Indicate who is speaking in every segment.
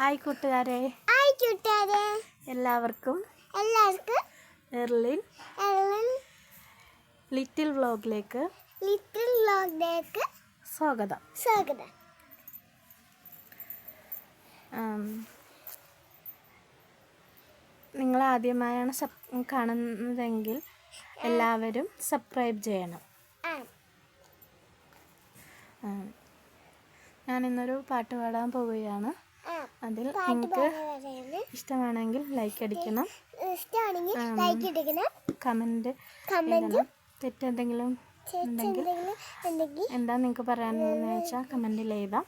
Speaker 1: Hi കൂട്ടുകാരെ, എല്ലാവർക്കും Erling little വ്ലോഗിലേക്ക് സ്വാഗതം. നിങ്ങൾ ആദ്യമായാണ് കാണുന്നതെങ്കിൽ എല്ലാവരും സബ്സ്ക്രൈബ് ചെയ്യണം. ഞാനിന്നൊരു പാട്ട് പാടാൻ പോവുകയാണ്. അതിൽ നിങ്ങൾക്ക് ഇഷ്ടമാണെങ്കിൽ ലൈക്ക് അടിക്കണം, കമൻറ്റ് എഴുതണം. തെറ്റെന്തെങ്കിലും ഉണ്ടെങ്കിൽ എന്താ നിങ്ങൾക്ക് പറയാനെന്ന് വെച്ചാൽ കമൻറ്റിൽ എഴുതാം.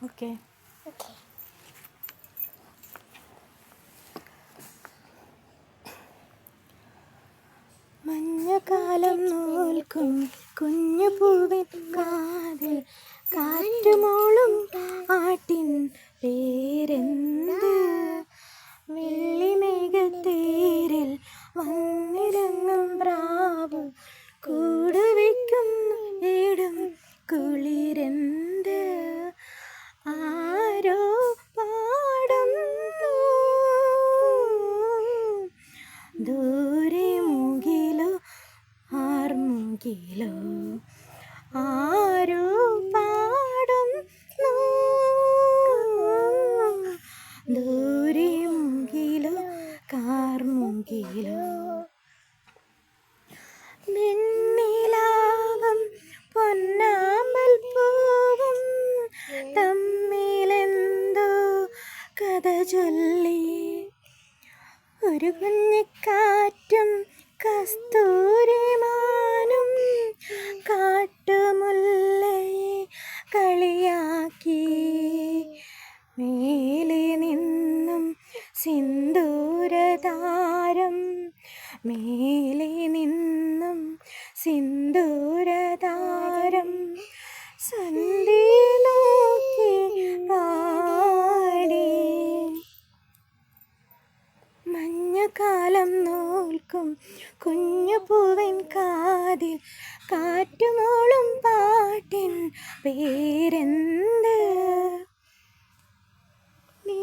Speaker 1: ഓക്കെ. മഞ്ഞക്കാലം നോൽക്കും കുഞ്ഞു പൂവിൻ കാതിൽ കാറ്റുമോളും പാട്ടിൻ പേരെന്ത്? വെള്ളിമേഘത്തേരിൽ വന്നിറങ്ങും പ്രാവ് കൂടുവയ്ക്കും ഇടും കുളിരെന്ത്? ആരോ പാടുന്നു ദൂരെ മുകിലോ ആർമുകിലോ, ആരോ പാടുന്നു ദൂരെ മുകിലോ കാർമുകിലോ. വെണ്ണിലാവും പൊന്നാമ്പൽ പൂവും തമ്മിലെന്തോ കഥ ചൊല്ലി, ഒരു കുഞ്ഞിക്കാറ്റും കസ്തൂരിമാനും കാട്ടുമുല്ലയെ കളിയാക്കി. മേലെ നിന്നും സിന്ദൂരതാരം, മേലെ നിന്നും സിന്ദൂരതാരം സന്ധ്യ നോക്കി പാടി. മഞ്ഞക്കാലം നോൽക്കും കുഞ്ഞു പൂവിൻ കാതിൽ കാറ്റുമോളും പാട്ടിൻ പേരെന്ത്? നീ